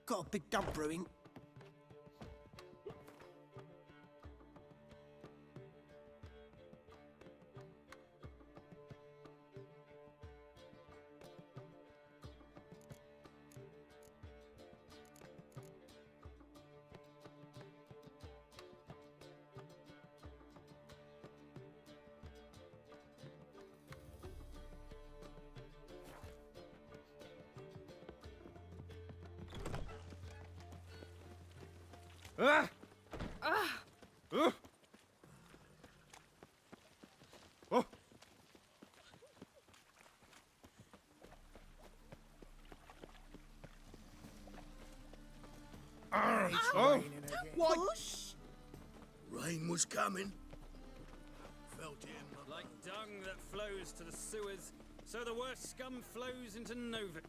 got a big dump brewing. Ah! Ah! Oh! It's raining again. Push! Rain was coming. Felt it in my... Like dung that flows to the sewers, so the worst scum flows into Nova.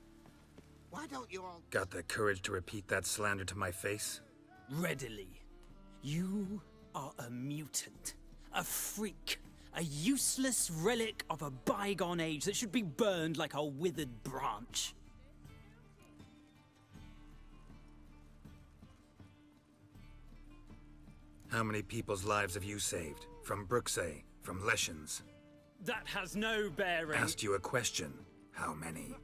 Why don't you all... Got the courage to repeat that slander to my face? Readily. You are a mutant. A freak. A useless relic of a bygone age that should be burned like a withered branch. How many people's lives have you saved? From Brooksay? From Leshens? That has no bearing. Asked you a question. How many?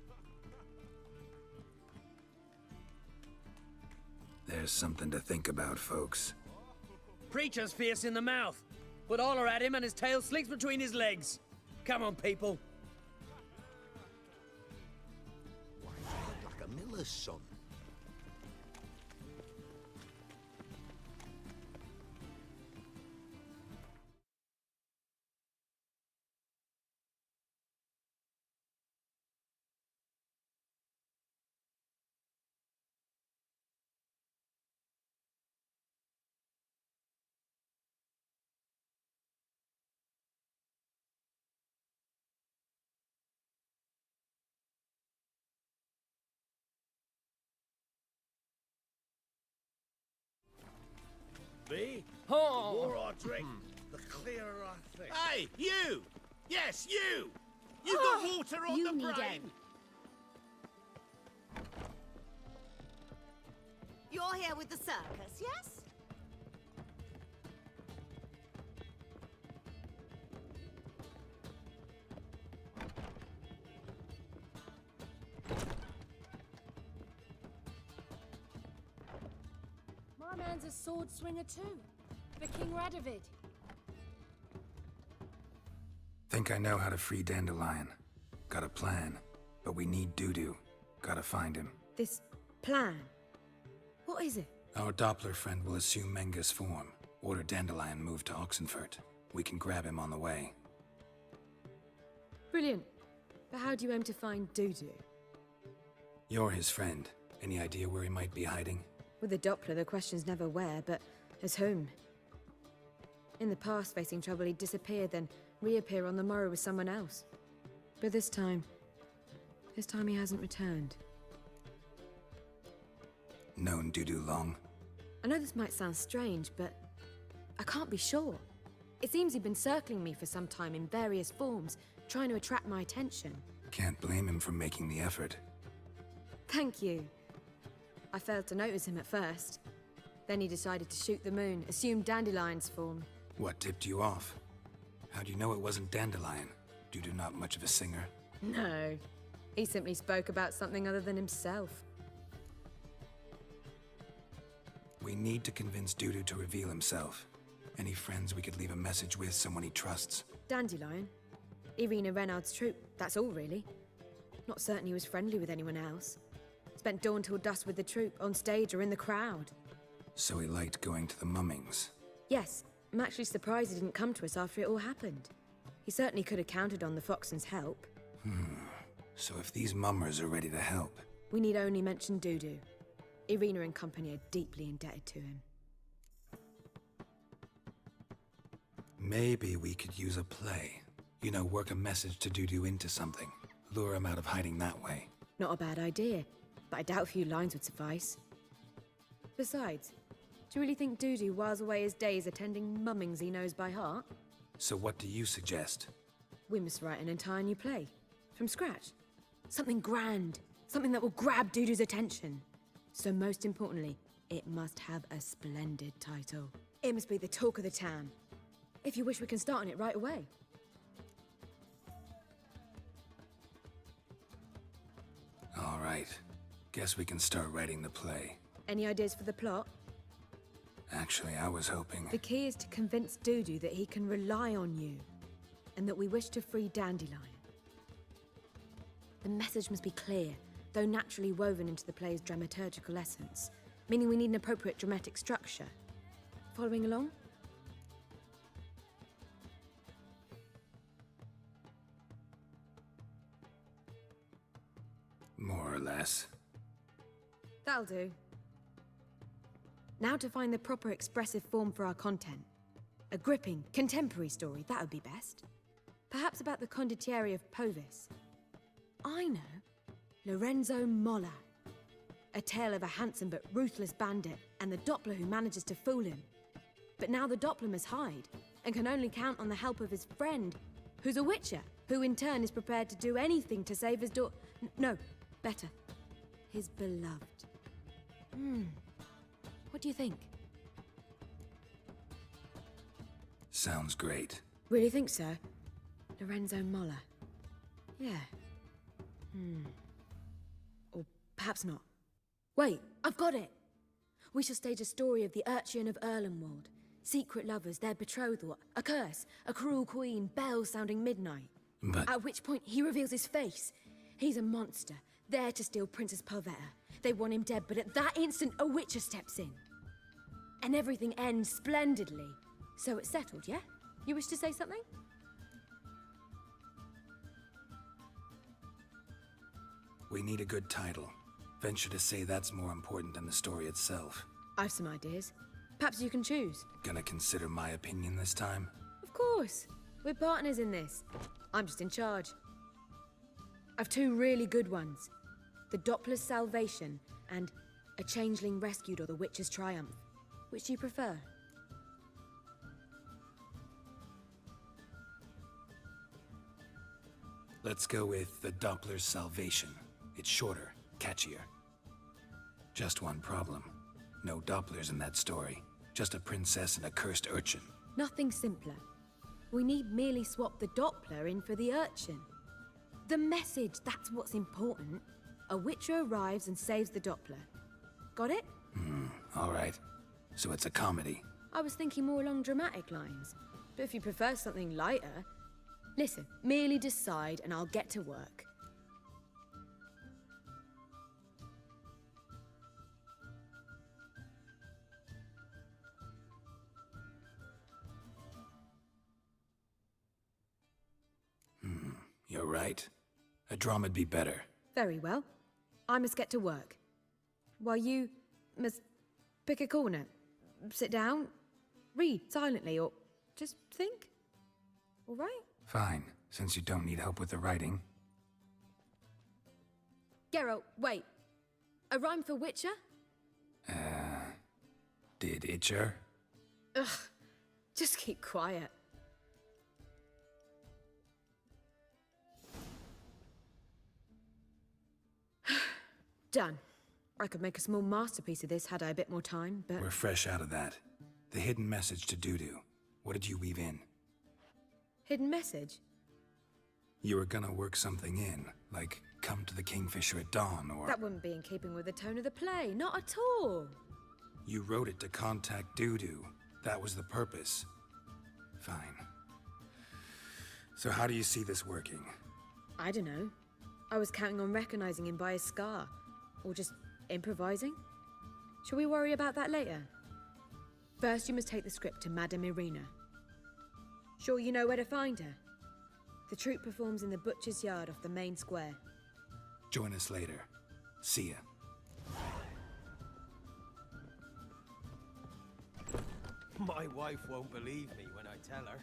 There's something to think about, folks. Preacher's fierce in the mouth. Put holler at him and his tail slinks between his legs. Come on, people. Why, you look like a miller's son. Me? Oh. The more I drink, the clearer I think. Hey, you! Yes, you! You got water on you the need brain! You're here with the circus, yes? My man's a sword swinger too. For King Radovid. Think I know how to free Dandelion. Got a plan. But we need Dudu. Gotta find him. This plan? What is it? Our Doppler friend will assume Menga's form. Order Dandelion moved to Oxenfurt. We can grab him on the way. Brilliant. But how do you aim to find Dudu? You're his friend. Any idea where he might be hiding? With the Doppler, the question's never where, but as whom. In the past, facing trouble, he'd disappear, then reappear on the morrow with someone else. But this time he hasn't returned. Known Dudu long? I know this might sound strange, but I can't be sure. It seems he'd been circling me for some time in various forms, trying to attract my attention. Can't blame him for making the effort. Thank you. I failed to notice him at first. Then he decided to shoot the moon, assume Dandelion's form. What tipped you off? How'd you know it wasn't Dandelion? Dudu not much of a singer? No. He simply spoke about something other than himself. We need to convince Dudu to reveal himself. Any friends we could leave a message with, someone he trusts? Dandelion? Irina Renard's troupe, that's all really. Not certain he was friendly with anyone else. Spent dawn till dusk with the troupe, on stage or in the crowd. So he liked going to the mummings? Yes, I'm actually surprised he didn't come to us after it all happened. He certainly could have counted on the Foxen's help. So if these mummers are ready to help... We need only mention Dudu. Irina and company are deeply indebted to him. Maybe we could use a play. You know, work a message to Dudu into something. Lure him out of hiding that way. Not a bad idea, but I doubt a few lines would suffice. Besides, do you really think Dudu whiles away his days attending mummings he knows by heart? So what do you suggest? We must write an entire new play. From scratch. Something grand. Something that will grab Dudu's attention. So most importantly, it must have a splendid title. It must be the talk of the town. If you wish, we can start on it right away. All right. Guess we can start writing the play. Any ideas for the plot? Actually, I was hoping... The key is to convince Dudu that he can rely on you, and that we wish to free Dandelion. The message must be clear, though naturally woven into the play's dramaturgical essence, meaning we need an appropriate dramatic structure. Following along? More or less. That'll do. Now to find the proper expressive form for our content. A gripping, contemporary story, that would be best. Perhaps about the condottieri of Povis. I know. Lorenzo Molla. A tale of a handsome but ruthless bandit and the Doppler who manages to fool him. But now the Doppler must hide and can only count on the help of his friend, who's a witcher, who in turn is prepared to do anything to save his no, better. His beloved. What do you think? Sounds great. Really think so? Lorenzo Molla. Yeah. Or perhaps not. Wait, I've got it! We shall stage a story of the urchin of Erlenwald. Secret lovers, their betrothal, a curse, a cruel queen, bells sounding midnight. But... At which point he reveals his face. He's a monster, there to steal Princess Pavetta. They want him dead, but at that instant a witcher steps in. And everything ends splendidly. So it's settled, yeah? You wish to say something? We need a good title. Venture to say that's more important than the story itself. I've some ideas. Perhaps you can choose. Gonna consider my opinion this time? Of course. We're partners in this. I'm just in charge. I've two really good ones. The Doppler's Salvation and A Changeling Rescued or The Witcher's Triumph. Which do you prefer? Let's go with The Doppler's Salvation. It's shorter, catchier. Just one problem. No Dopplers in that story. Just a princess and a cursed urchin. Nothing simpler. We need merely swap the Doppler in for the urchin. The message, that's what's important. A witcher arrives and saves the Doppler. Got it? All right. So it's a comedy. I was thinking more along dramatic lines. But if you prefer something lighter... Listen, merely decide and I'll get to work. You're right. A drama'd be better. Very well. I must get to work. While you must pick a corner, sit down, read silently, or just think. All right? Fine, since you don't need help with the writing. Geralt, wait. A rhyme for Witcher? Did Itcher? Ugh. Just keep quiet. Done. I could make a small masterpiece of this had I a bit more time, but... We're fresh out of that. The hidden message to Dudu. What did you weave in? Hidden message? You were gonna work something in, like come to the Kingfisher at dawn, or... That wouldn't be in keeping with the tone of the play, not at all. You wrote it to contact Dudu. That was the purpose. Fine. So how do you see this working? I don't know. I was counting on recognizing him by his scar. Or just improvising? Shall we worry about that later? First, you must take the script to Madame Irina. Sure you know where to find her? The troupe performs in the butcher's yard off the main square. Join us later. See ya. My wife won't believe me when I tell her.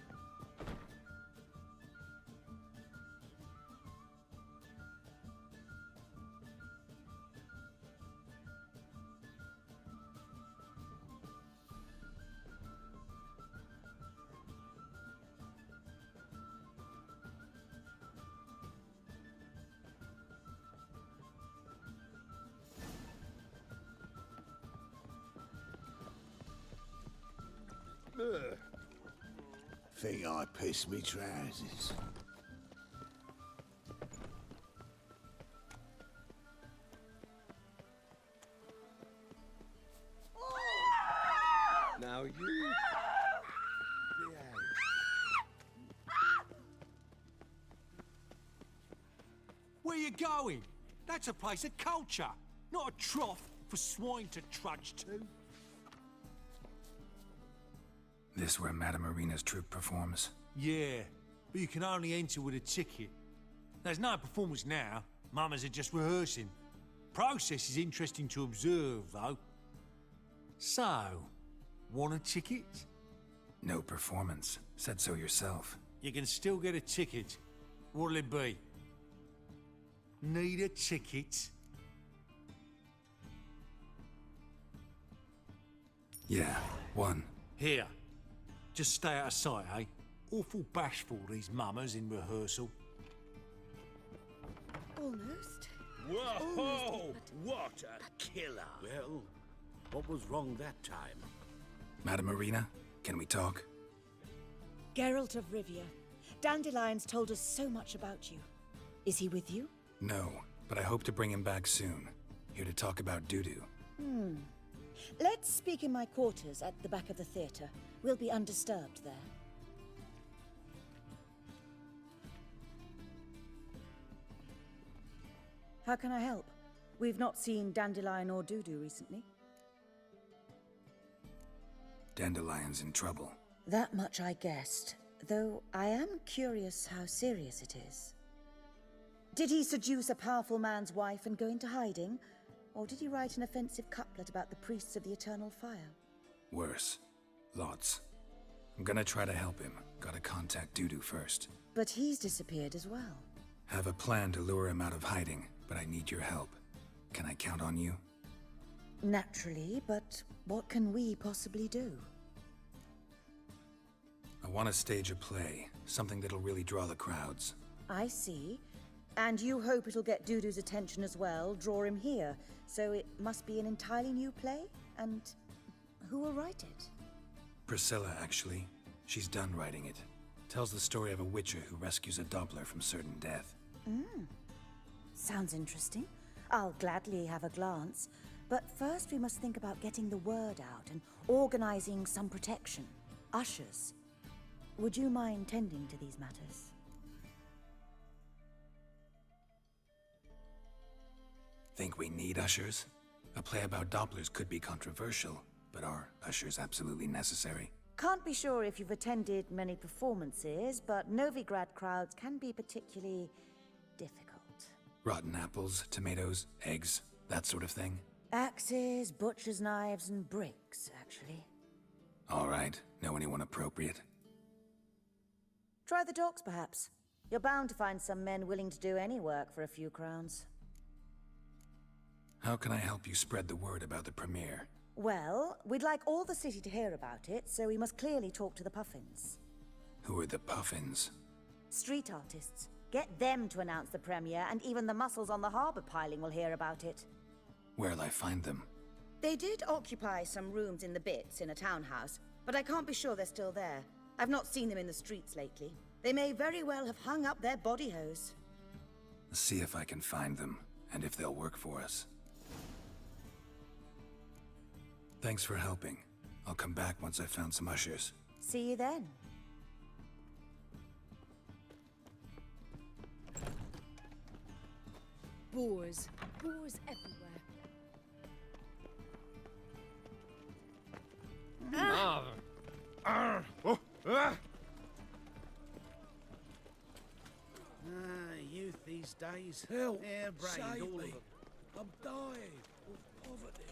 think I pissed me trousers. Now you... Where you going? That's a place of culture, not a trough for swine to trudge to. This where Madame Marina's troupe performs? Yeah, but you can only enter with a ticket. There's no performance now. Mamas are just rehearsing. Process is interesting to observe, though. So, want a ticket? No performance. Said so yourself. You can still get a ticket. What'll it be? Need a ticket? Yeah, one. Here. Just stay out of sight, eh? Awful bashful, these mamas in rehearsal. Almost. Whoa! What a killer! Well, what was wrong that time? Madame Marina, can we talk? Geralt of Rivia. Dandelion's told us so much about you. Is he with you? No, but I hope to bring him back soon. Here to talk about doo-doo. Let's speak in my quarters at the back of the theatre. We'll be undisturbed there. How can I help? We've not seen Dandelion or Dudu recently. Dandelion's in trouble. That much I guessed, though I am curious how serious it is. Did he seduce a powerful man's wife and go into hiding? Or did he write an offensive couplet about the priests of the eternal fire? Worse. Lots. I'm gonna try to help him. Gotta contact Dudu first. But he's disappeared as well. Have a plan to lure him out of hiding, but I need your help. Can I count on you? Naturally, but what can we possibly do? I want to stage a play. Something that'll really draw the crowds. I see. And you hope it'll get Dudu's attention as well, draw him here. So it must be an entirely new play? And who will write it? Priscilla, actually. She's done writing it. Tells the story of a witcher who rescues a Doppler from certain death. Sounds interesting. I'll gladly have a glance. But first we must think about getting the word out and organizing some protection. Ushers. Would you mind tending to these matters? Think we need ushers? A play about Dopplers could be controversial, but are ushers absolutely necessary? Can't be sure if you've attended many performances, but Novigrad crowds can be particularly difficult. Rotten apples, tomatoes, eggs, that sort of thing? Axes, butcher's knives, and bricks, actually. All right. Know anyone appropriate? Try the docks, perhaps. You're bound to find some men willing to do any work for a few crowns. How can I help you spread the word about the premiere? Well, we'd like all the city to hear about it, so we must clearly talk to the Puffins. Who are the Puffins? Street artists. Get them to announce the premiere, and even the muscles on the harbour piling will hear about it. Where'll I find them? They did occupy some rooms in the Bits in a townhouse, but I can't be sure they're still there. I've not seen them in the streets lately. They may very well have hung up their body hose. See if I can find them, and if they'll work for us. Thanks for helping. I'll come back once I've found some ushers. See you then. Boars. Boars everywhere. Youth these days. Help! Hair-brained, Save all of me. them. I'm dying of poverty.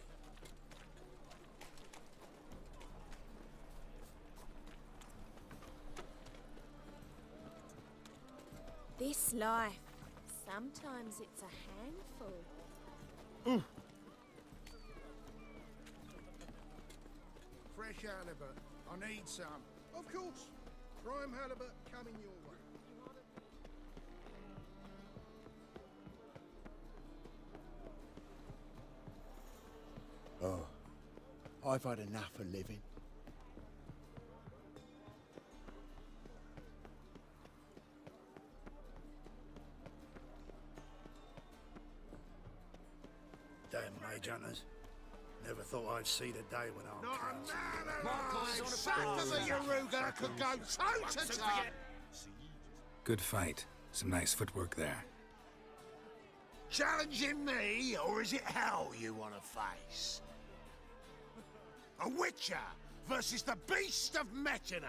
This life. Sometimes it's a handful. Fresh halibut. I need some. Of course. Prime halibut coming your way. Oh, I've had enough of living. Mage hunters. Never thought I'd see the day when our cows... South of the Yaruga could go toe to toe. Good fight. Some nice footwork there. Challenging me, or is it hell you want to face? A witcher versus the beast of Metina.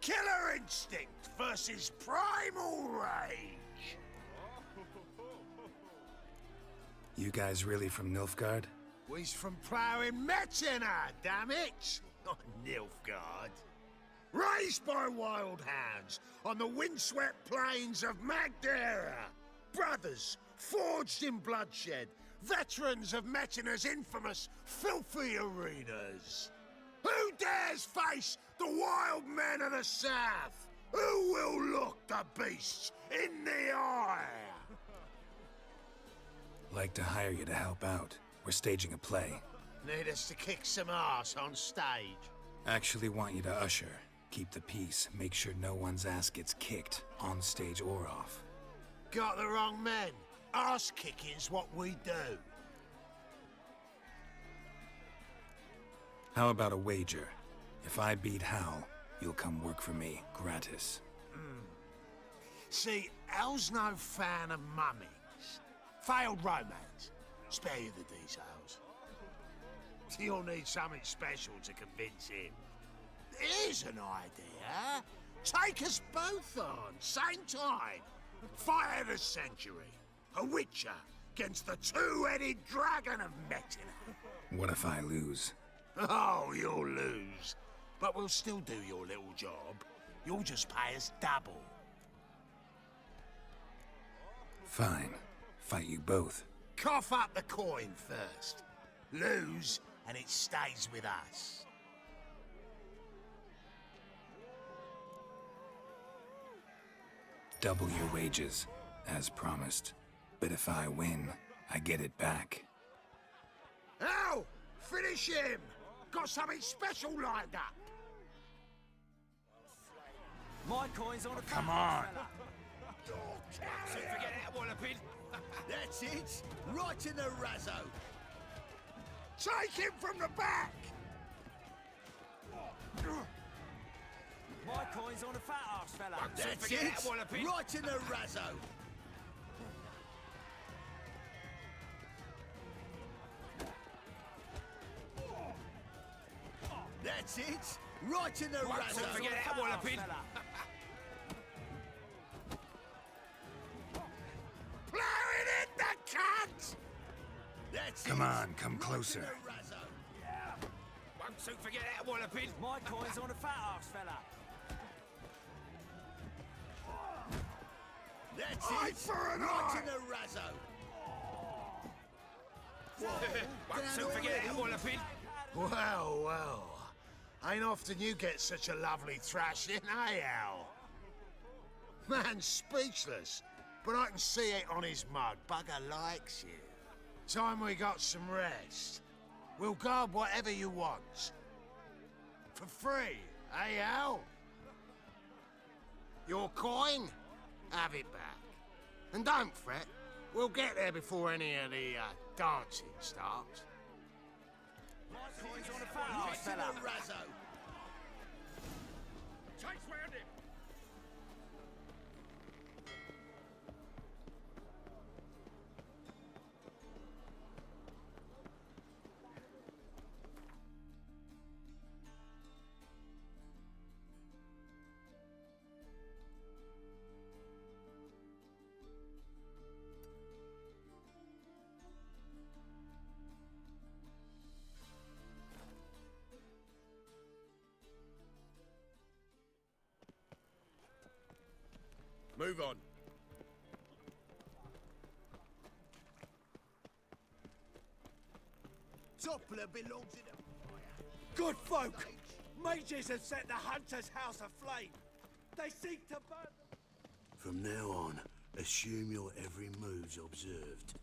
Killer instinct versus primal rage. You guys really from Nilfgaard? We's from ploughing Metina, damn it! Not Nilfgaard. Raised by wild hounds on the windswept plains of Magdera. Brothers, forged in bloodshed. Veterans of Metina's infamous, filthy arenas. Who dares face the wild men of the south? Who will look the beasts in the eye? Like to hire you to help out. We're staging a play. Need us to kick some ass on stage? Actually want you to usher. Keep the peace. Make sure no one's ass gets kicked, on stage or off. Got the wrong men. Ass kicking's what we do. How about a wager? If I beat Hal, you'll come work for me, gratis. See, Hal's no fan of mummies. Failed romance. Spare you the details. You'll need something special to convince him. Here's an idea. Take us both on, same time. Fight of the century. A witcher against the two-headed dragon of Metina. What if I lose? Oh, you'll lose. But we'll still do your little job. You'll just pay us double. Fine. Fight you both. Cough up the coin first. Lose, and it stays with us. Double your wages, as promised. But if I win, I get it back. Al! Finish him! Got something special lined up! My coin's on a Come on. So forget that walloping. That's it. Right in the razzo. Take him from the back! My coin's on a fat ass fella. So That's forget it. that walloping. Right in the razzo. That's it. Right in the So razzo. forget that walloping. Plowing in the cunt! That's Come it. on, come closer. Right in the razzo. Won't soon forget that walloping. My coin's on a fat ass fella. That's Eye it. for an Right in the razzo. Won't soon forget that walloping. Well, well. Ain't often you get such a lovely thrashing, eh, Al? Man's speechless, but I can see it on his mug. Bugger likes you. Time we got some rest. We'll guard whatever you want. For free, eh, Al? Your coin? Have it back. And don't fret, we'll get there before any of the dancing starts. My coin's on a fat ass Right fella. in the razzo. Chase round him. Move on. Doppler belongs in a... Good folk! Mages have set the hunter's house aflame. They seek to burn... From now on, assume your every move's observed.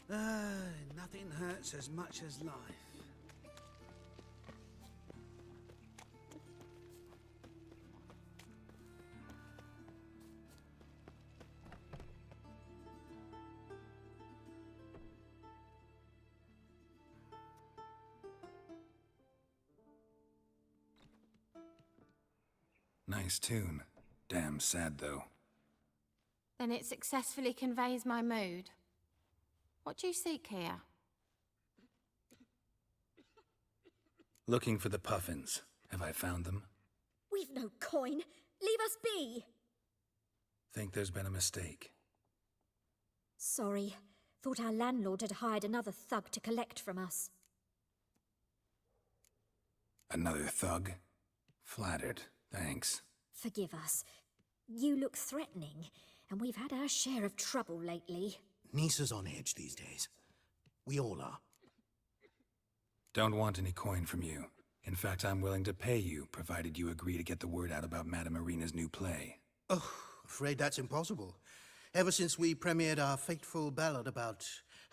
Nothing hurts as much as life. Nice tune. Damn sad, though. Then it successfully conveys my mood. What do you seek here? Looking for the puffins. Have I found them? We've no coin. Leave us be. Think there's been a mistake. Sorry. Thought our landlord had hired another thug to collect from us. Another thug? Flattered, thanks. Forgive us. You look threatening, and we've had our share of trouble lately. Nisa's on edge these days. We all are. Don't want any coin from you. In fact, I'm willing to pay you, provided you agree to get the word out about Madame Irina's new play. Oh, afraid that's impossible. Ever since we premiered our fateful ballad about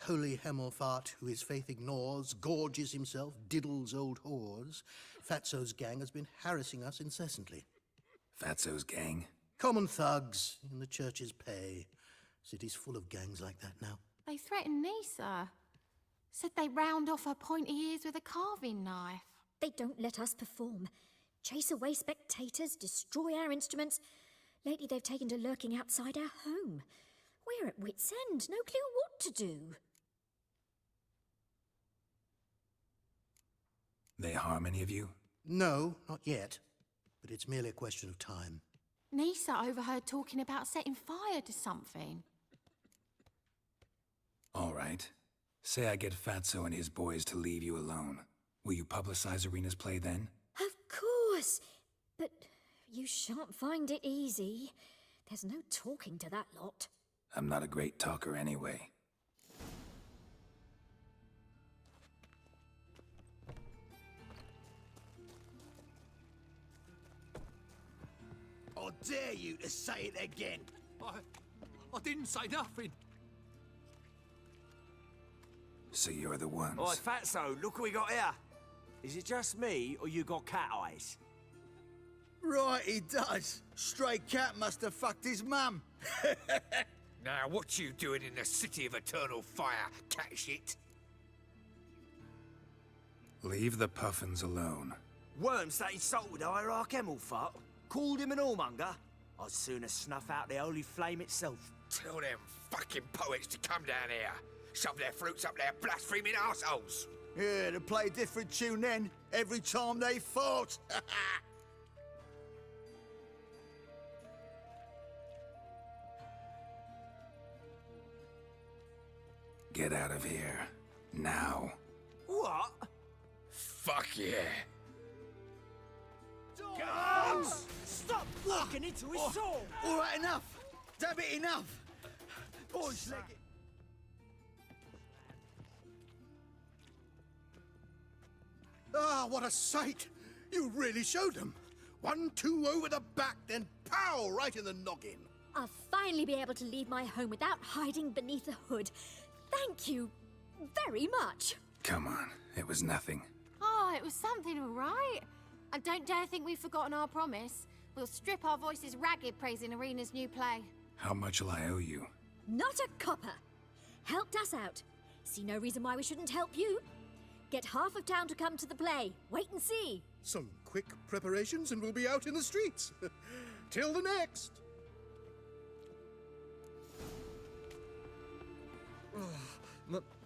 holy Hemelfart, who his faith ignores, gorges himself, diddles old whores, Fatso's gang has been harassing us incessantly. Fatso's gang? Common thugs in the church's pay. City's full of gangs like that now. They threatened Nisa. Said they round off her pointy ears with a carving knife. They don't let us perform. Chase away spectators, destroy our instruments. Lately they've taken to lurking outside our home. We're at wit's end, no clue what to do. They harm any of you? No, not yet. But it's merely a question of time. Nisa overheard talking about setting fire to something. All right. Say I get Fatso and his boys to leave you alone. Will you publicize Irina's play then? Of course. But you shan't find it easy. There's no talking to that lot. I'm not a great talker anyway. I dare you to say it again. I didn't say nothing. So you're the ones. Oi, Fatso, look what we got here. Is it just me, or you got cat eyes? Right, he does. Stray cat must have fucked his mum. Now, what you doing in the city of eternal fire, cat shit? Leave the puffins alone. Worms that insulted Hierarch Hemelfart, called him an whoremonger. I'd sooner snuff out the holy flame itself. Tell them fucking poets to come down here. Shove their fruits up their blaspheming arseholes. Yeah, to play a different tune then, every time they fought. Get out of here. Now. What? Fuck yeah. Guns! Stop walking into his soul! All right, enough. Damn it, enough. Boys, leg it. Ah, what a sight! You really showed them. 1-2 over the back, then pow! Right in the noggin. I'll finally be able to leave my home without hiding beneath a hood. Thank you very much. Come on, it was nothing. Oh, it was something, all right. And don't dare think we've forgotten our promise. We'll strip our voices ragged praising Irina's new play. How much will I owe you? Not a copper. Helped us out. See no reason why we shouldn't help you. Get half of town to come to the play. Wait and see. Some quick preparations and we'll be out in the streets. Till the next.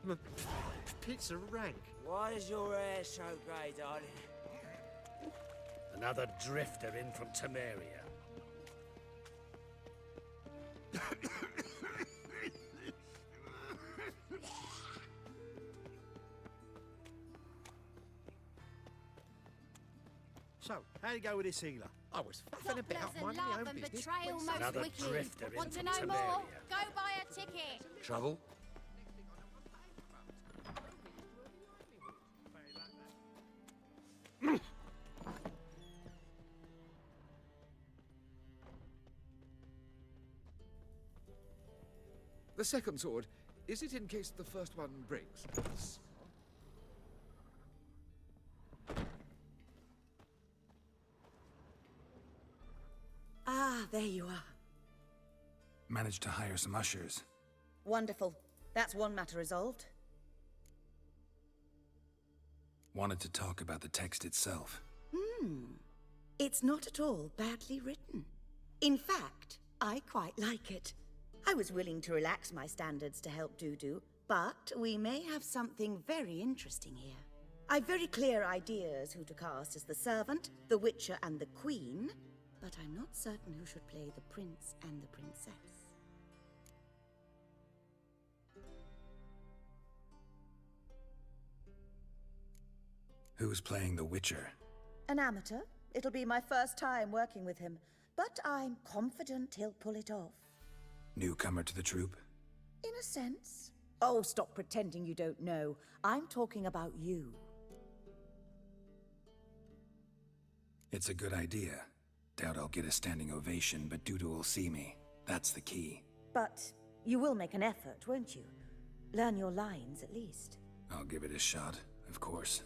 My pizza rank. Why is your hair so grey, darling? Another drifter in from Temeria. So, how'd it go with this healer? I was faffing about minding my own business. Betrayal most Another wicked. drifter in Want to from know more? Temeria. Go buy a ticket. Trouble? The second sword, is it in case the first one breaks? Ah, there you are. Managed to hire some ushers. Wonderful. That's one matter resolved. Wanted to talk about the text itself. It's not at all badly written. In fact, I quite like it. I was willing to relax my standards to help Dudu, but we may have something very interesting here. I've very clear ideas who to cast as the servant, the witcher, and the queen, but I'm not certain who should play the prince and the princess. Who's playing the Witcher? An amateur. It'll be my first time working with him, but I'm confident he'll pull it off. Newcomer to the troupe? In a sense. Oh, stop pretending you don't know. I'm talking about you. It's a good idea. Doubt I'll get a standing ovation, but Dudu will see me. That's the key. But you will make an effort, won't you? Learn your lines, at least. I'll give it a shot, of course.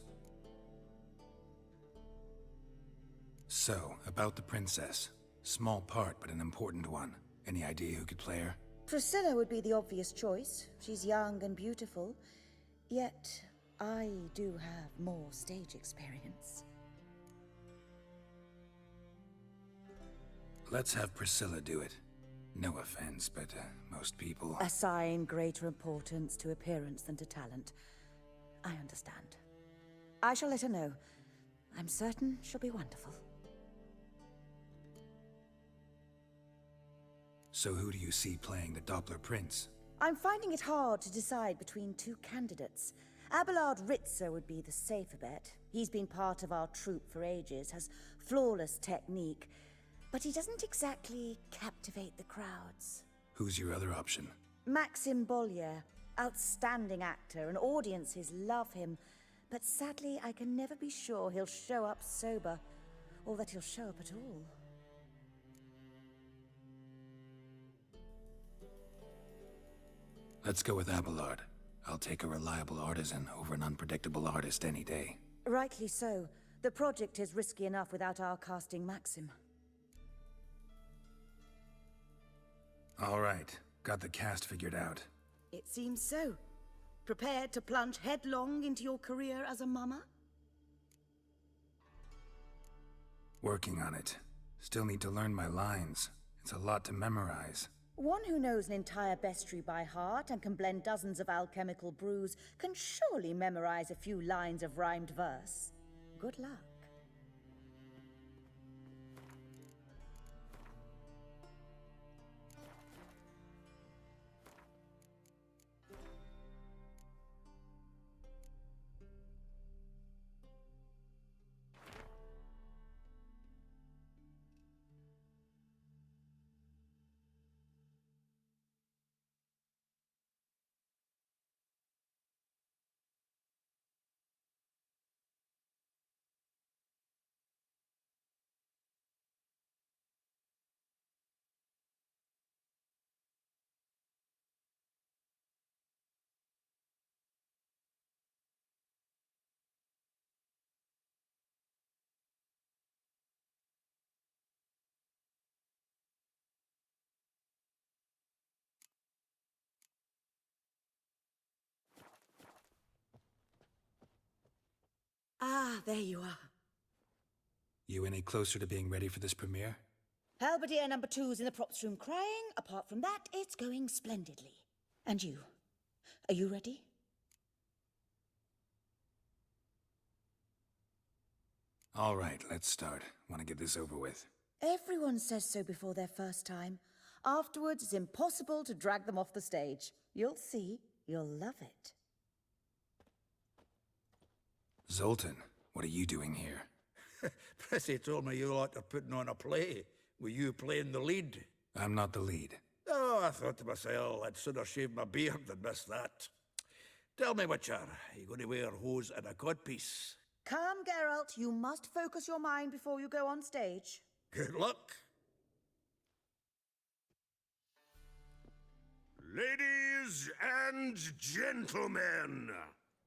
So, about the princess. Small part, but an important one. Any idea who could play her? Priscilla would be the obvious choice. She's young and beautiful. Yet, I do have more stage experience. Let's have Priscilla do it. No offense, but most people... Assign greater importance to appearance than to talent. I understand. I shall let her know. I'm certain she'll be wonderful. So who do you see playing the Doppler Prince? I'm finding it hard to decide between two candidates. Abelard Ritzer would be the safer bet. He's been part of our troupe for ages, has flawless technique, but he doesn't exactly captivate the crowds. Who's your other option? Maxim Bollier, outstanding actor, and audiences love him. But sadly, I can never be sure he'll show up sober, or that he'll show up at all. Let's go with Abelard. I'll take a reliable artisan over an unpredictable artist any day. Rightly so. The project is risky enough without our casting Maxim. All right. Got the cast figured out. It seems so. Prepared to plunge headlong into your career as a mama? Working on it. Still need to learn my lines. It's a lot to memorize. One who knows an entire bestiary by heart and can blend dozens of alchemical brews can surely memorize a few lines of rhymed verse. Good luck. Ah, there you are. You any closer to being ready for this premiere? Halberdier number 2's in the props room crying. Apart from that, it's going splendidly. And you? Are you ready? All right, let's start. Want to get this over with. Everyone says so before their first time. Afterwards, it's impossible to drag them off the stage. You'll see. You'll love it. Zoltan, what are you doing here? Prissy told me you lot are putting on a play. Were you playing the lead? I'm not the lead. Oh, I thought to myself, I'd sooner shave my beard than miss that. Tell me, Witcher, are you going to wear hose and a codpiece? Come, Geralt. You must focus your mind before you go on stage. Good luck. Ladies and gentlemen,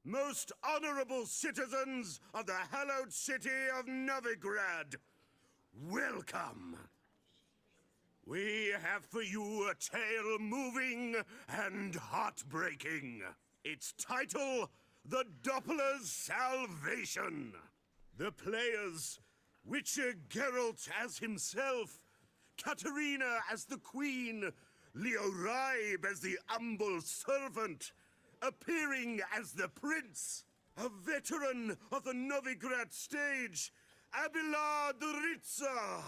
most honorable citizens of the hallowed city of Novigrad, welcome. We have for you a tale moving and heartbreaking. Its title, The Doppler's Salvation. The players, Witcher Geralt as himself, Katarina as the queen, Leo Raib as the humble servant, appearing as the prince, a veteran of the Novigrad stage, Abelard Ritza.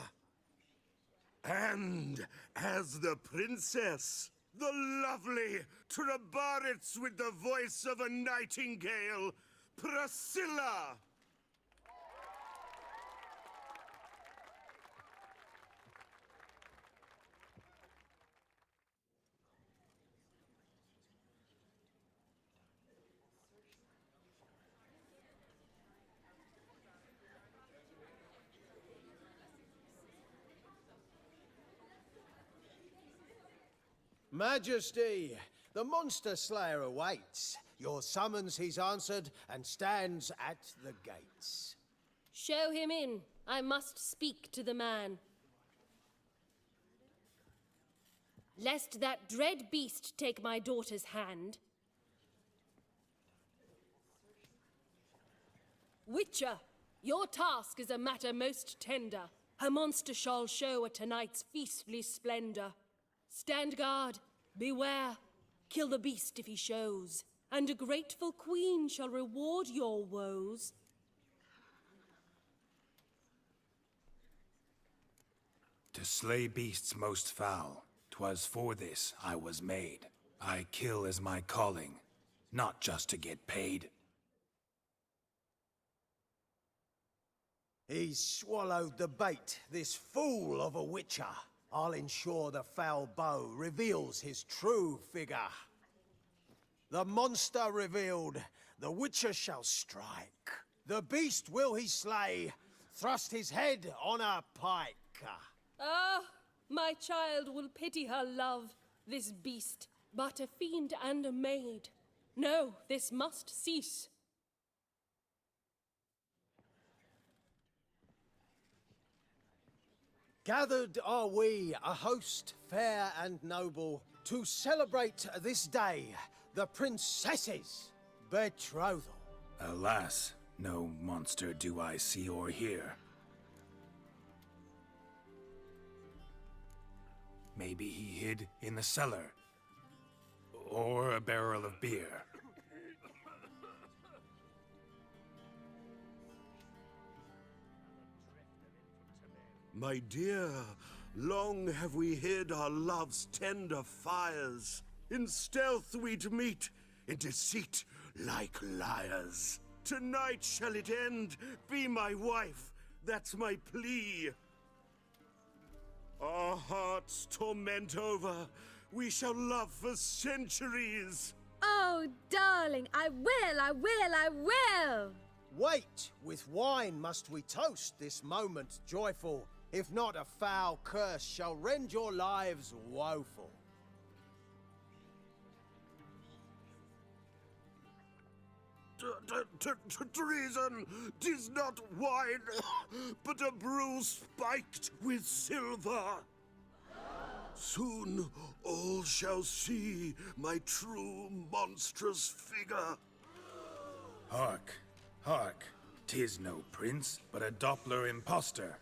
And as the princess, the lovely Trabaritz with the voice of a nightingale, Priscilla. Majesty, the monster slayer awaits. Your summons he's answered and stands at the gates. Show him in. I must speak to the man. Lest that dread beast take my daughter's hand. Witcher, your task is a matter most tender. Her monster shall show at tonight's feastly splendor. Stand guard, beware, kill the beast if he shows, and a grateful queen shall reward your woes. To slay beasts most foul, 'twas for this I was made. I kill as my calling, not just to get paid. He's swallowed the bait, this fool of a witcher. I'll ensure the foul bow reveals his true figure. The monster revealed, the witcher shall strike. The beast will he slay, thrust his head on a pike. Ah, my child will pity her love, this beast, but a fiend and a maid. No, this must cease. Gathered are we, a host fair and noble, to celebrate this day, the princess's betrothal. Alas, no monster do I see or hear. Maybe he hid in the cellar, or a barrel of beer. My dear, long have we hid our love's tender fires. In stealth we'd meet, in deceit like liars. Tonight shall it end, be my wife, that's my plea. Our hearts torment over, we shall love for centuries. Oh, darling, I will! Wait, with wine must we toast this moment joyful. If not, a foul curse shall rend your lives woeful. Treason! 'Tis not wine, but a brew spiked with silver. Soon all shall see my true monstrous figure. Hark, hark, 'tis no prince, but a Doppler impostor.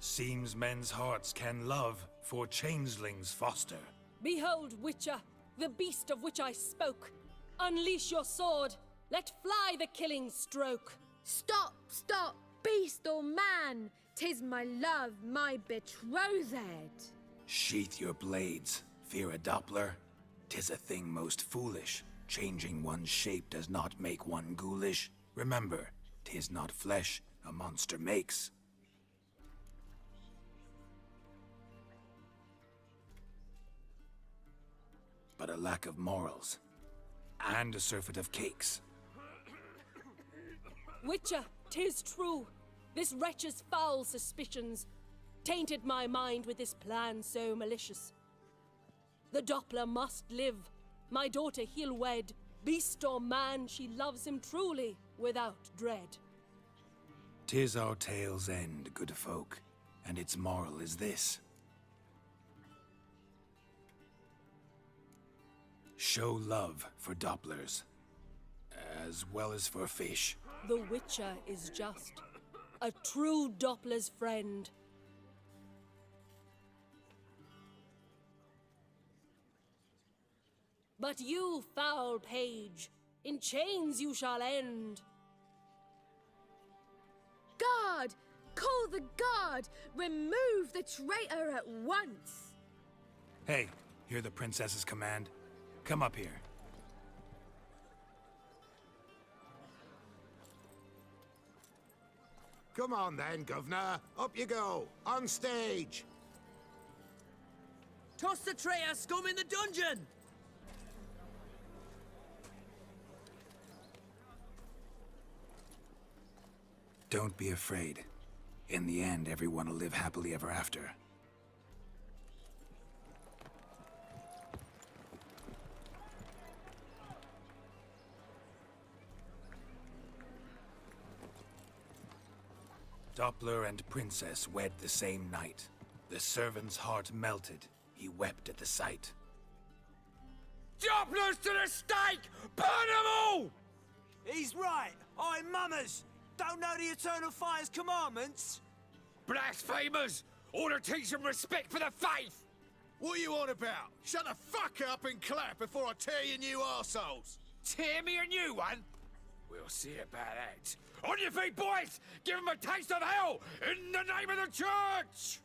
Seems men's hearts can love, for changelings foster. Behold, Witcher, the beast of which I spoke. Unleash your sword. Let fly the killing stroke. Stop, stop, beast or man! 'Tis my love, my betrothed. Sheath your blades, fear a Doppler. 'Tis a thing most foolish. Changing one's shape does not make one ghoulish. Remember, 'tis not flesh a monster makes. But a lack of morals, and a surfeit of cakes. Witcher, 'tis true. This wretch's foul suspicions tainted my mind with this plan so malicious. The Doppler must live. My daughter he'll wed. Beast or man, she loves him truly, without dread. 'Tis our tale's end, good folk, and its moral is this. Show love for Dopplers, as well as for fish. The Witcher is just a true Doppler's friend. But you, foul page, in chains you shall end. Guard! Call the guard! Remove the traitor at once! Hey, hear the princess's command? Come up here. Come on then, Governor. Up you go. On stage. Toss the traitor scum in the dungeon! Don't be afraid. In the end, everyone will live happily ever after. Doppler and Princess wed the same night. The servant's heart melted. He wept at the sight. Dopplers to the stake! Burn them all! He's right. I'm mummers. Don't know the Eternal Fire's commandments? Blasphemers! Ought to teach them respect for the faith! What are you on about? Shut the fuck up and clap before I tear you new arseholes! Tear me a new one? We'll see about that. On your feet, boys! Give them a taste of hell in the name of the church!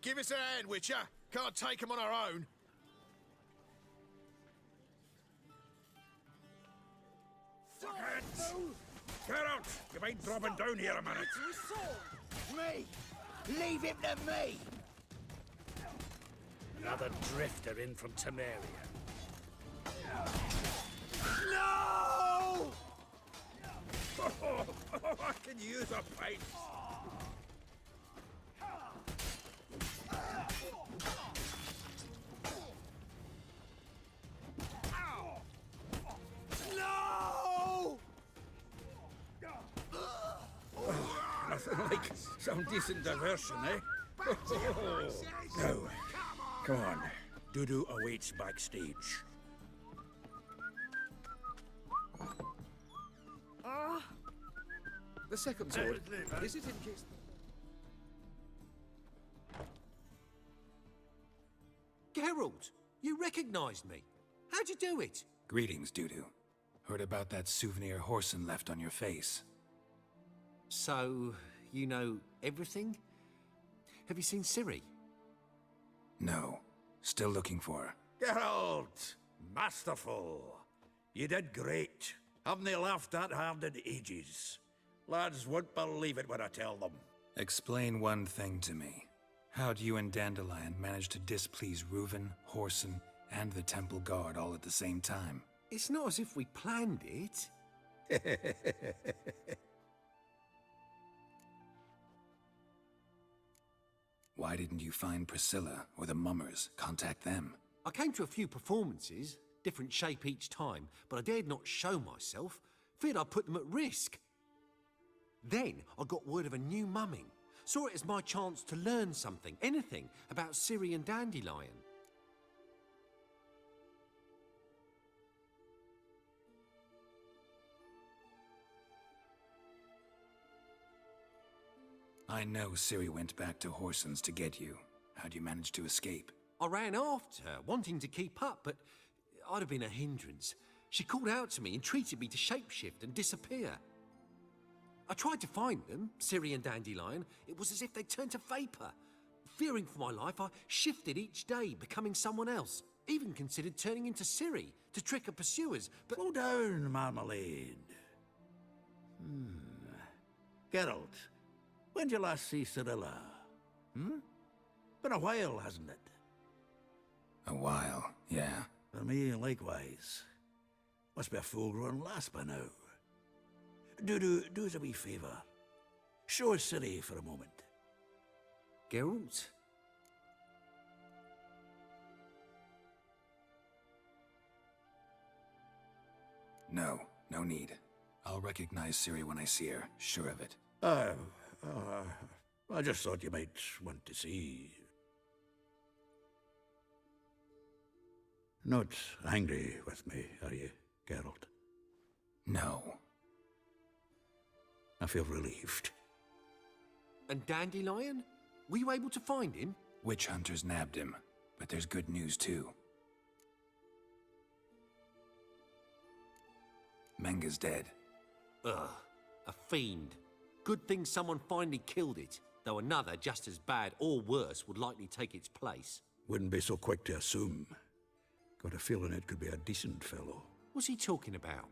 Give us a hand, Witcher. Can't take them on our own. Fuckheads! Get out! You ain't dropping down here a minute. Me! Leave him to me! Another drifter in from Temeria. No! I can use a pint. No! Nothing like some decent diversion, eh? Now, come on. Dudu awaits backstage. The second sword. Is it in case... Geralt, you recognized me. How'd you do it? Greetings, Dudu. Heard about that souvenir Horson left on your face. So, you know everything? Have you seen Ciri? No. Still looking for her. Geralt! Masterful. You did great. Haven't they laughed that hard in ages? Lads won't believe it when I tell them. Explain one thing to me. How'd you and Dandelion manage to displease Reuven, Horson, and the Temple Guard all at the same time? It's not as if we planned it. Why didn't you find Priscilla or the Mummers? Contact them. I came to a few performances, different shape each time, but I dared not show myself. Feared I'd put them at risk. Then I got word of a new mumming. Saw it as my chance to learn something, anything, about Ciri and Dandelion. I know Ciri went back to Horson's to get you. How'd you manage to escape? I ran after her, wanting to keep up, but I'd have been a hindrance. She called out to me, entreated me to shapeshift and disappear. I tried to find them, Ciri and Dandelion. It was as if they turned to vapour. Fearing for my life, I shifted each day, becoming someone else. Even considered turning into Ciri to trick her pursuers, but... Slow down, Marmalade. Geralt, when did you last see Cirilla? Been a while, hasn't it? A while, yeah. For me, likewise. Must be a full-grown lass by now. Do us a wee favour. Show us Ciri for a moment. Geralt? No, no need. I'll recognize Ciri when I see her, sure of it. I just thought you might want to see. Not angry with me, are you, Geralt? No. I feel relieved. And Dandelion? Were you able to find him? Witch hunters nabbed him, but there's good news too. Menga's dead. Ugh, a fiend. Good thing someone finally killed it, though another just as bad or worse would likely take its place. Wouldn't be so quick to assume. Got a feeling it could be a decent fellow. What's he talking about?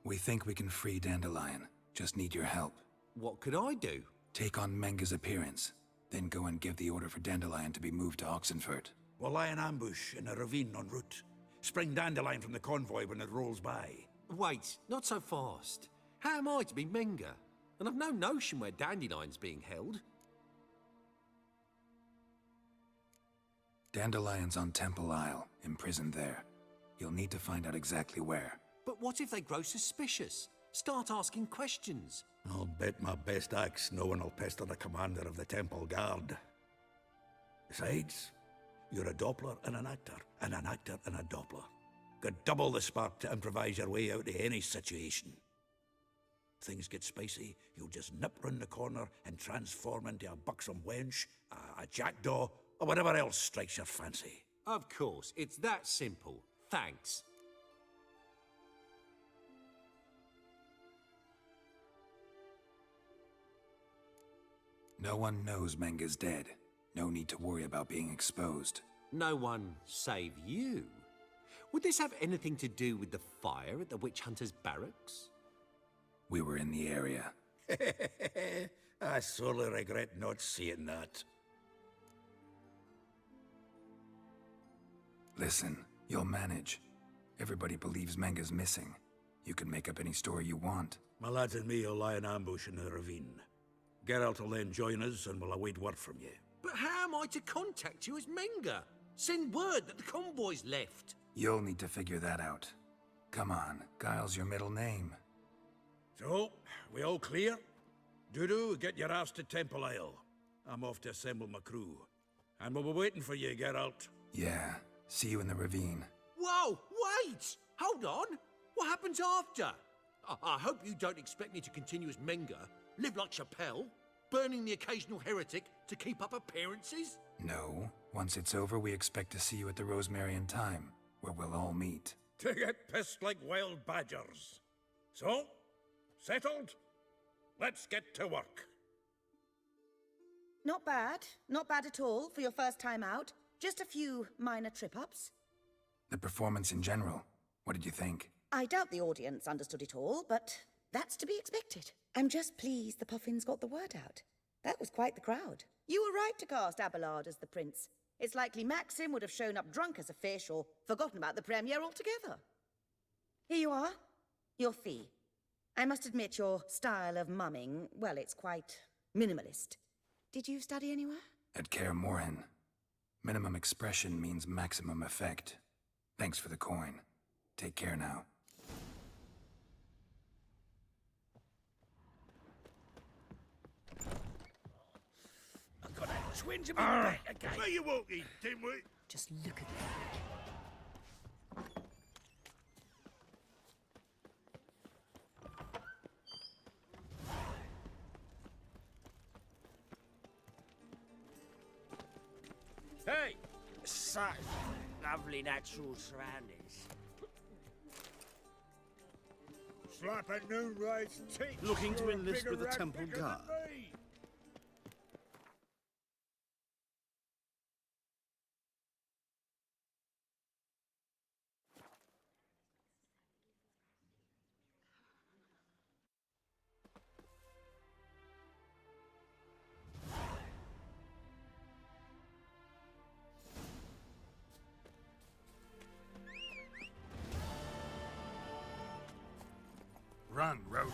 We think we can free Dandelion. Just need your help. What could I do? Take on Menga's appearance, then go and give the order for Dandelion to be moved to Oxenfurt. We'll lie in ambush in a ravine en route. Spring Dandelion from the convoy when it rolls by. Wait, not so fast. How am I to be Menga? And I've no notion where Dandelion's being held. Dandelion's on Temple Isle, imprisoned there. You'll need to find out exactly where. But what if they grow suspicious? Start asking questions. I'll bet my best axe no one will pester the commander of the Temple Guard. Besides, you're a Doppler and an actor and a Doppler. Got double the spark to improvise your way out of any situation. Things get spicy, you'll just nip round the corner and transform into a buxom wench, a jackdaw, or whatever else strikes your fancy. Of course, it's that simple. Thanks. No one knows Menga's dead. No need to worry about being exposed. No one save you? Would this have anything to do with the fire at the witch hunter's barracks? We were in the area. I sorely regret not seeing that. Listen, you'll manage. Everybody believes Menga's missing. You can make up any story you want. My lads and me will lie in ambush in the ravine. Geralt will then join us and will await word from you. But how am I to contact you as Menga? Send word that the convoy's left. You'll need to figure that out. Come on, Guile's your middle name. So, we all clear? Dudu, get your ass to Temple Isle. I'm off to assemble my crew. And we'll be waiting for you, Geralt. Yeah, see you in the ravine. Whoa, wait! Hold on! What happens after? I hope you don't expect me to continue as Menga, live like Chappelle, burning the occasional heretic to keep up appearances? No. Once it's over, we expect to see you at the Rosemary and Thyme, where we'll all meet. To get pissed like wild badgers. So, settled? Let's get to work. Not bad. Not bad at all for your first time out. Just a few minor trip-ups. The performance in general, what did you think? I doubt the audience understood it all, but that's to be expected. I'm just pleased the Puffins got the word out. That was quite the crowd. You were right to cast Abelard as the prince. It's likely Maxim would have shown up drunk as a fish or forgotten about the premiere altogether. Here you are. Your fee. I must admit your style of mumming, well, it's quite minimalist. Did you study anywhere? At Kaer Morhen. Minimum expression means maximum effect. Thanks for the coin. Take care now. I've got a twinge in my back again. Where you walking, dimwit? Just look at that. Hey! Such lovely natural surroundings. Slap at noon raised teeth. Looking to You're a enlist bigger with the rat Temple bigger than Guard. me. Run, Roach.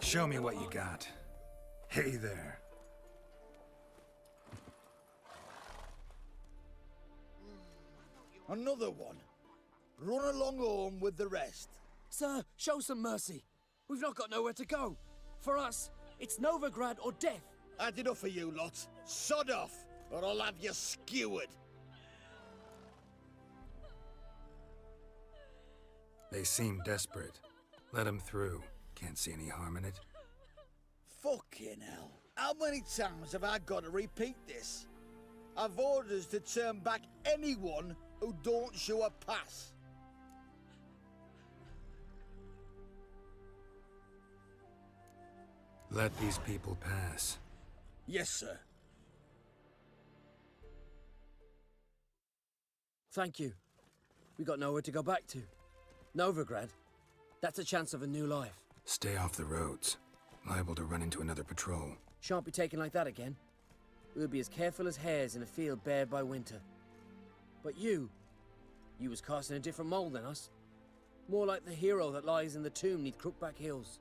Show me what you got. Hey there. Another one. run along home with the rest. Sir, show some mercy. We've not got nowhere to go. For us, it's Novigrad or death. Had enough of you lot. Sod off, or I'll have you skewered. They seem desperate. Let them through. Can't see any harm in it. Fucking hell. How many times have I got to repeat this? I've orders to turn back anyone who don't show a pass. Let these people pass. Yes, sir. Thank you. We got nowhere to go back to. Novigrad. That's a chance of a new life. Stay off the roads. Liable to run into another patrol. Shan't be taken like that again. We'll be as careful as hares in a field bared by winter. But you was cast in a different mould than us. More like the hero that lies in the tomb neath Crookback Hills.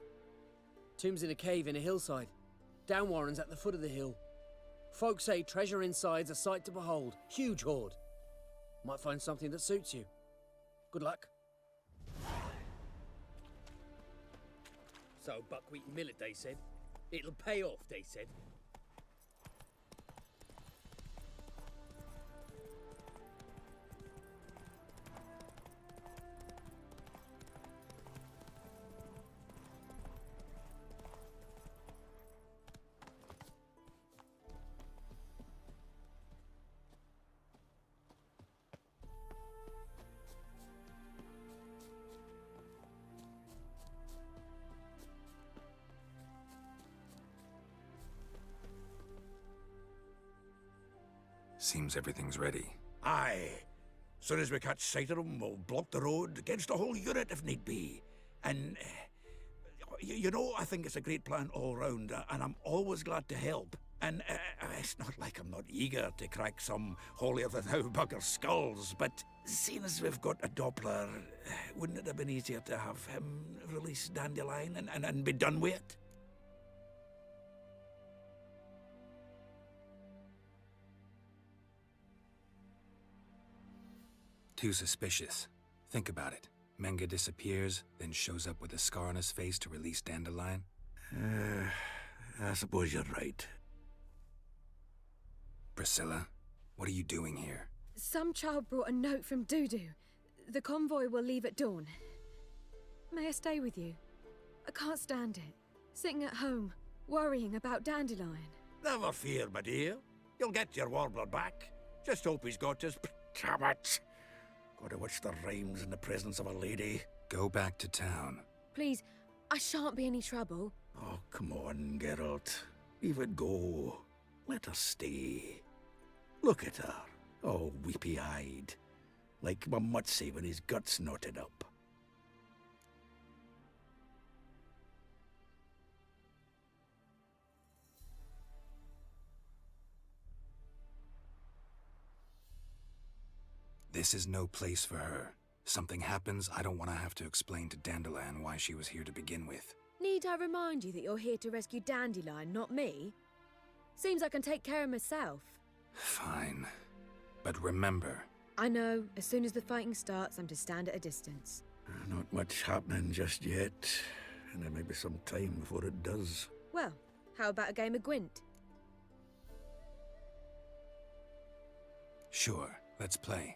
Tomb's in a cave in a hillside. Downwarren's at the foot of the hill. Folk say treasure inside's a sight to behold. Huge hoard. Might find something that suits you. Good luck. So, buckwheat and millet, they said. It'll pay off, they said. Seems everything's ready. Aye. Soon as we catch sight of them, we'll block the road against the whole unit if need be. And, you know, I think it's a great plan all round, and I'm always glad to help. And it's not like I'm not eager to crack some holier-than-thou bugger's skulls, but seeing as we've got a Doppler, wouldn't it have been easier to have him release Dandelion and be done with it? Too suspicious. Think about it. Menga disappears, then shows up with a scar on his face to release Dandelion. I suppose you're right. Priscilla, what are you doing here? Some child brought a note from Dudu. The convoy will leave at dawn. May I stay with you? I can't stand it. Sitting at home, worrying about Dandelion. Never fear, my dear. You'll get your warbler back. Just hope he's got his tabbits. Gotta watch the rhymes in the presence of a lady. Go back to town. Please, I shan't be any trouble. Oh, come on, Geralt. Leave it go. Let her stay. Look at her, all weepy-eyed, like Mamutsy when his guts knotted up. This is no place for her. Something happens, I don't want to have to explain to Dandelion why she was here to begin with. Need I remind you that you're here to rescue Dandelion, not me? Seems I can take care of myself. Fine. But remember... I know. As soon as the fighting starts, I'm to stand at a distance. Not much happening just yet. And there may be some time before it does. Well, how about a game of Gwent? Sure, let's play.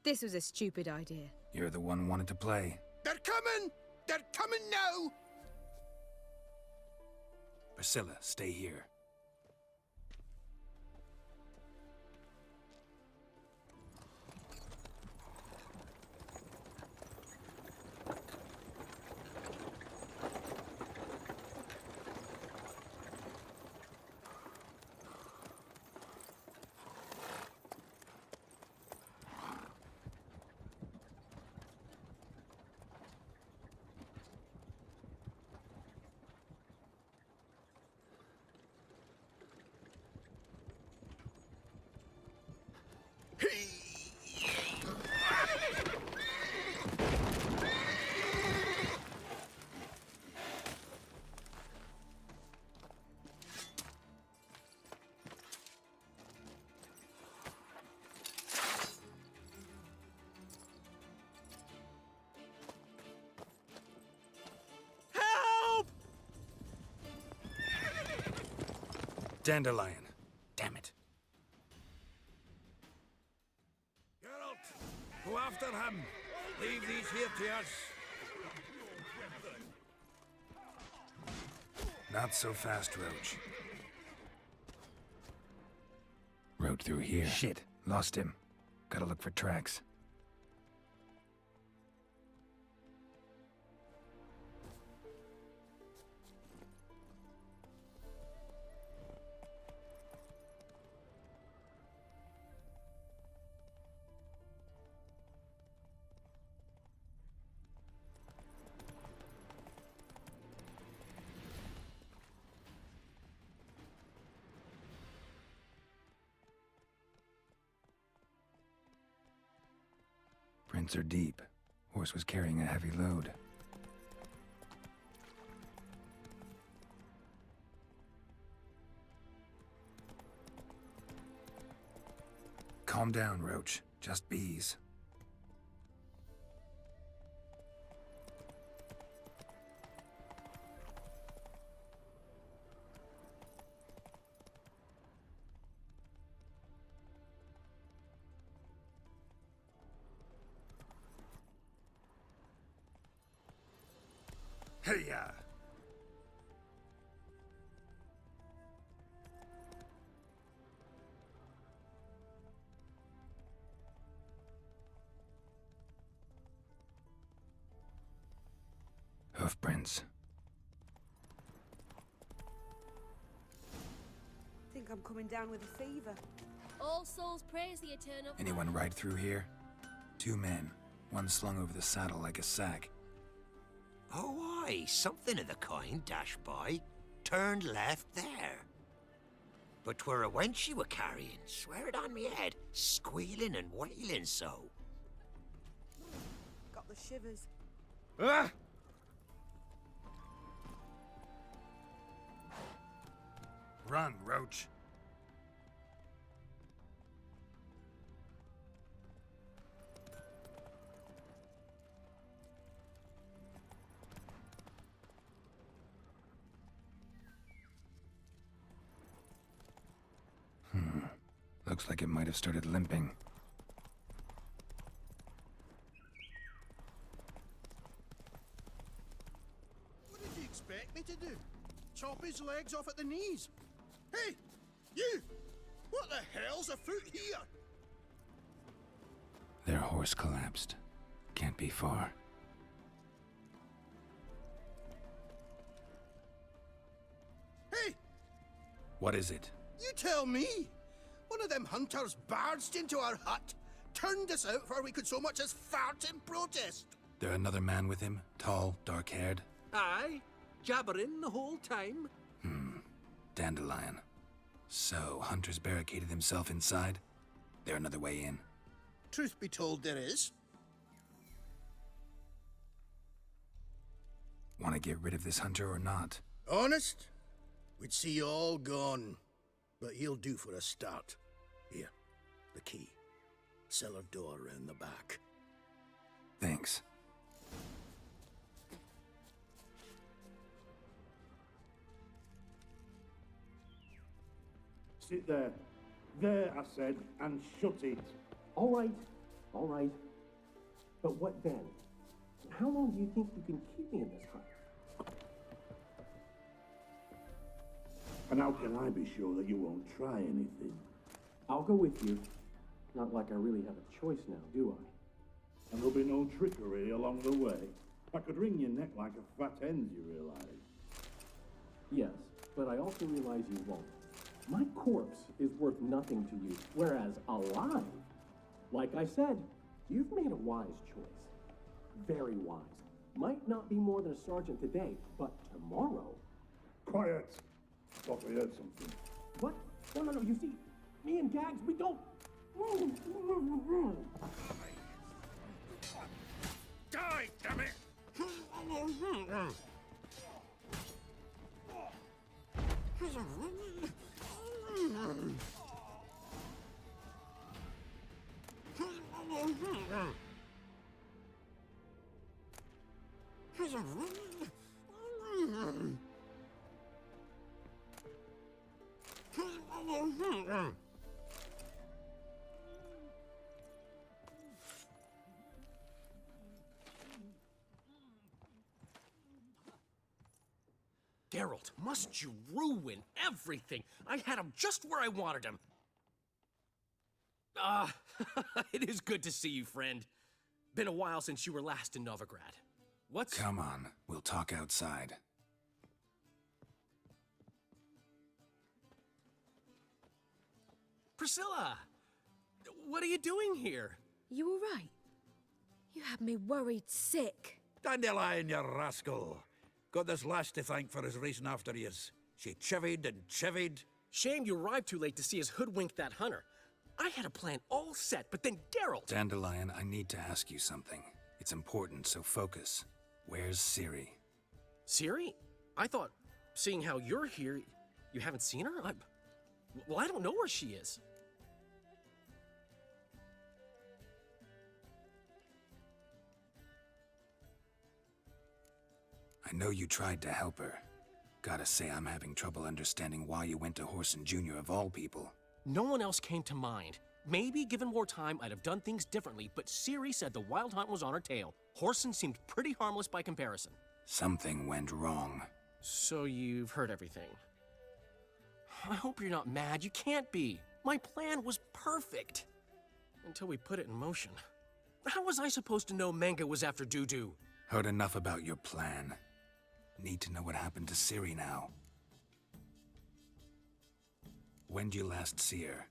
This was a stupid idea. You're the one who wanted to play. They're coming! They're coming now! Priscilla, stay here. Dandelion. Damn it. Geralt, go after him. Leave these here to us. Not so fast, Roach. Rode through here. Shit. Lost him. Gotta look for tracks. Prints are deep. Horse was carrying a heavy load. Calm down, Roach. Just bees. Hey-ya! Hoofprints. Think I'm coming down with a fever. All souls praise the eternal. Anyone ride through here? 2 men. One slung over the saddle like a sack. Oh, aye, something of the kind dashed by. Turned left there. But 'twere a wench you were carrying, swear it on me head, squealing and wailing so. Got the shivers. Ah! Run, Roach. Looks like it might have started limping. What did you expect me to do? Chop his legs off at the knees? Hey, you! What the hell's afoot here? Their horse collapsed. Can't be far. Hey! What is it? You tell me! One of them hunters barged into our hut, turned us out before we could so much as fart in protest. There another man with him? Tall, dark-haired? Aye, jabbering the whole time. Dandelion. So, Hunter's barricaded himself inside? There another way in? Truth be told, there is. Want to get rid of this hunter or not? Honest? We'd see you all gone. But he'll do for a start. Here, the key. Cellar door round the back. Thanks. Sit there. There, I said, and shut it. All right. All right. But what then? How long do you think you can keep me in this hut? And how can I be sure that you won't try anything? I'll go with you. Not like I really have a choice now, do I? And there'll be no trickery along the way. I could wring your neck like a fat hen, you realize? Yes, but I also realize you won't. My corpse is worth nothing to you, whereas alive, like I said, you've made a wise choice. Very wise. Might not be more than a sergeant today, but tomorrow... Quiet! Thought we heard something. What? No, you see, me and Gags, we don't... Die, damn it! Geralt, must you ruin everything? I had him just where I wanted him. It is good to see you, friend. Been a while since you were last in Novigrad. What's... Come on, we'll talk outside. Priscilla! What are you doing here? You all right? You had me worried sick. Dandelion, you rascal! Got this lass to thank for his racing after yous. She chivied and chivied. Shame you arrived too late to see us hoodwink that hunter. I had a plan all set, but then Geralt... Dandelion, I need to ask you something. It's important, so focus. Where's Ciri? Ciri? I thought, seeing how you're here, you haven't seen her? Well, I don't know where she is. I know you tried to help her. Gotta say, I'm having trouble understanding why you went to Whoreson Jr. of all people. No one else came to mind. Maybe, given more time, I'd have done things differently, but Ciri said the Wild Hunt was on her tail. Whoreson seemed pretty harmless by comparison. Something went wrong. So you've heard everything. I hope you're not mad. You can't be. My plan was perfect. Until we put it in motion. How was I supposed to know Manga was after Dudu? Heard enough about your plan. Need to know what happened to Ciri now. When did you last see her?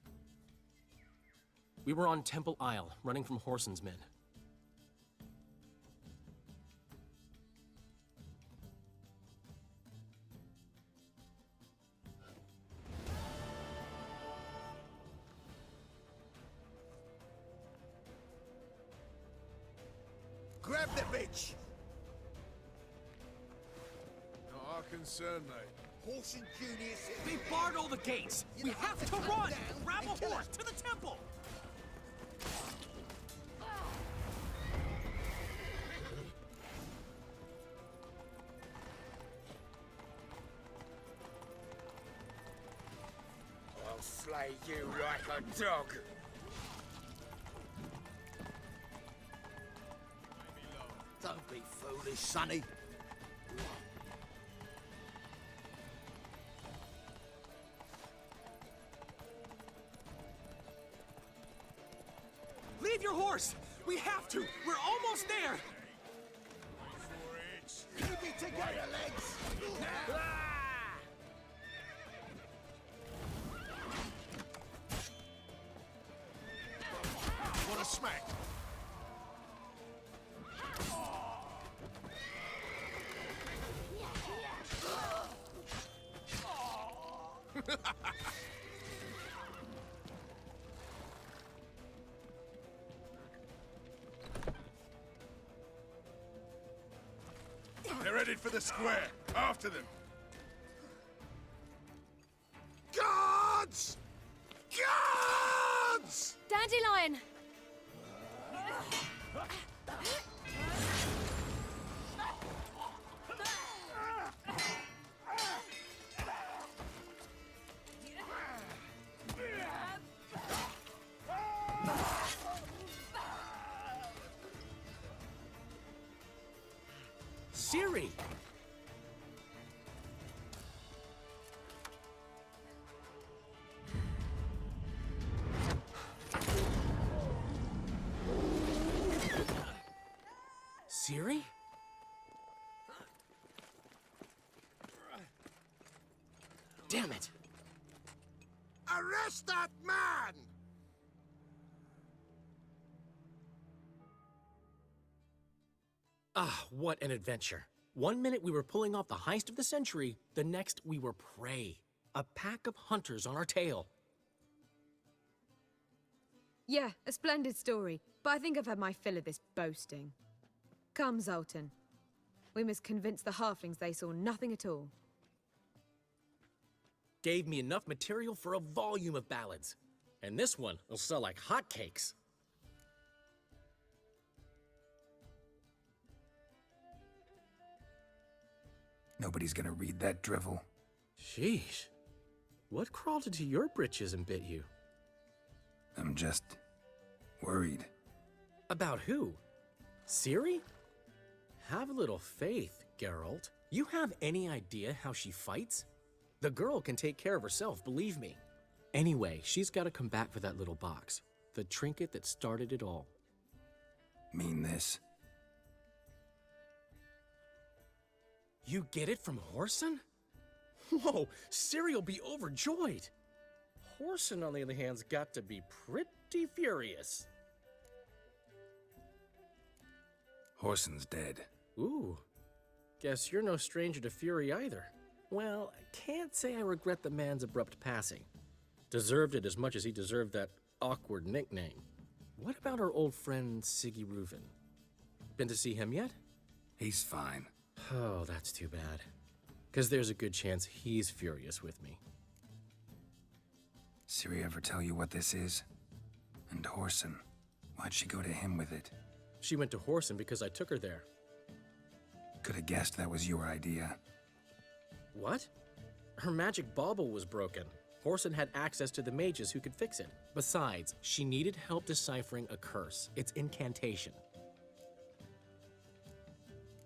We were on Temple Isle, running from Whoreson's men. Grab the bitch! Not our concern, mate. Whoreson Jr. said... They barred all the gates! We have to run! Grab a horse to the temple! I'll slay you like a dog. Don't be foolish, Sonny. Leave your horse! We have to! We're almost there! Keep it together, legs! What a smack! They're headed for the square. After them. Guards! Guards! Dandelion! Ciri? Damn it! Arrest that man! Ah, what an adventure. One minute we were pulling off the heist of the century, the next we were prey. A pack of hunters on our tail. Yeah, a splendid story, but I think I've had my fill of this boasting. Come, Zoltan. We must convince the halflings they saw nothing at all. Gave me enough material for a volume of ballads. And this one will sell like hotcakes. Nobody's gonna read that drivel. Sheesh. What crawled into your britches and bit you? I'm just worried. About who? Ciri? Have a little faith, Geralt. You have any idea how she fights? The girl can take care of herself, believe me. Anyway, she's got to come back for that little box. The trinket that started it all. Mean this? You get it from Whoreson? Whoa, Ciri'll be overjoyed. Whoreson, on the other hand's got to be pretty furious. Whoreson's dead. Ooh, guess you're no stranger to fury either. Well, I can't say I regret the man's abrupt passing. Deserved it as much as he deserved that awkward nickname. What about our old friend Siggy Reuven? Been to see him yet? He's fine. Oh, that's too bad. Because there's a good chance he's furious with me. Ciri ever tell you what this is? And Whoreson, why'd she go to him with it? She went to Whoreson because I took her there. Could have guessed that was your idea. What? Her magic bauble was broken. Whoreson had access to the mages who could fix it. Besides, she needed help deciphering a curse. It's incantation.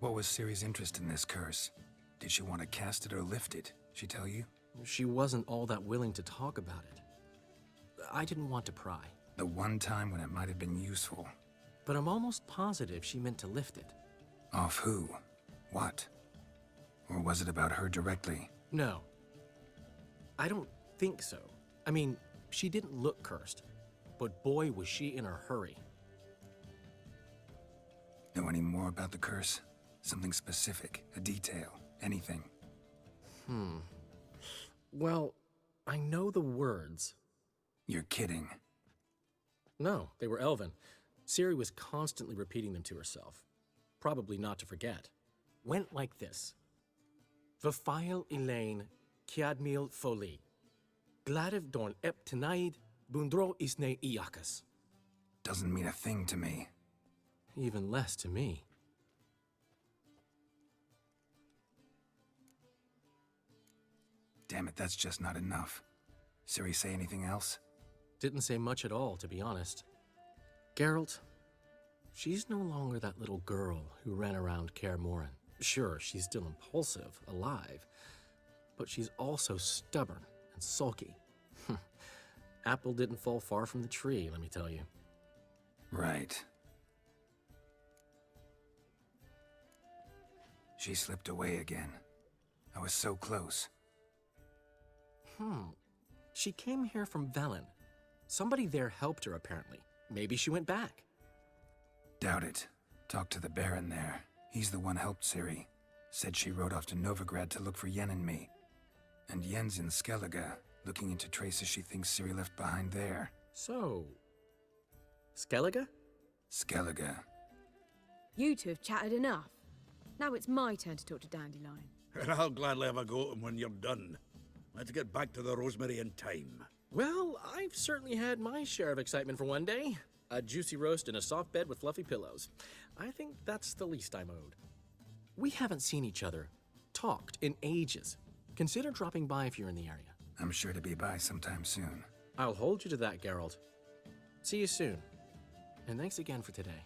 What was Ciri's interest in this curse? Did she want to cast it or lift it? She tell you? She wasn't all that willing to talk about it. I didn't want to pry. The one time when it might have been useful. But I'm almost positive she meant to lift it. Off who? What? Or was it about her directly? No. I don't think so. I mean, she didn't look cursed. But boy, was she in a hurry. Know any more about the curse? Something specific, a detail, anything? Well, I know the words. You're kidding. No, they were Elven. Ciri was constantly repeating them to herself. Probably not to forget. Went like this. Vafail Elaine Kiadmil Foli. Gladiv Dorn Ep Tenaid Bundro Isne Iakas. Doesn't mean a thing to me. Even less to me. Damn it, that's just not enough. Ciri say anything else? Didn't say much at all, to be honest. Geralt, she's no longer that little girl who ran around Kaer Morhen. Sure, she's still impulsive, alive, but she's also stubborn and sulky. Apple didn't fall far from the tree, let me tell you. Right. She slipped away again. I was so close. She came here from Velen. Somebody there helped her, apparently. Maybe she went back. Doubt it. Talked to the Baron there. He's the one helped Ciri. Said she rode off to Novigrad to look for Yen and me. And Yen's in Skellige, looking into traces she thinks Ciri left behind there. So... Skellige? Skellige. You two have chatted enough. Now it's my turn to talk to Dandelion. And I'll gladly have a go at him when you're done. Let's get back to the rosemary in time. Well, I've certainly had my share of excitement for one day. A juicy roast in a soft bed with fluffy pillows. I think that's the least I'm owed. We haven't seen each other, talked in ages. Consider dropping by if you're in the area. I'm sure to be by sometime soon. I'll hold you to that, Geralt. See you soon. And thanks again for today.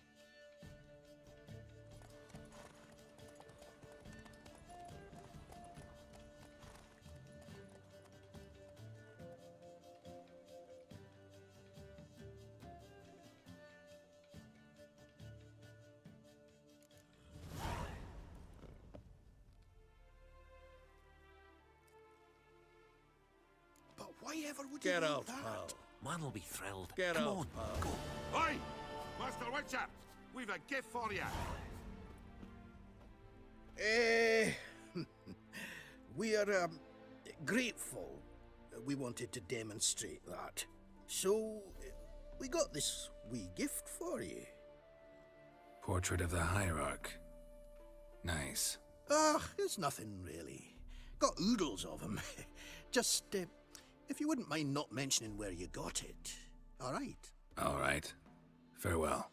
Why ever would Get you do out, that? pal. Man will be thrilled. Get Come out, on, pal. go. Oi! Master Witcher! We've a gift for you! We are grateful. We wanted to demonstrate that. So, we got this wee gift for you. Portrait of the Hierarch. Nice. Ah, it's nothing really. Got oodles of them. Just, if you wouldn't mind not mentioning where you got it. All right. All right. Farewell.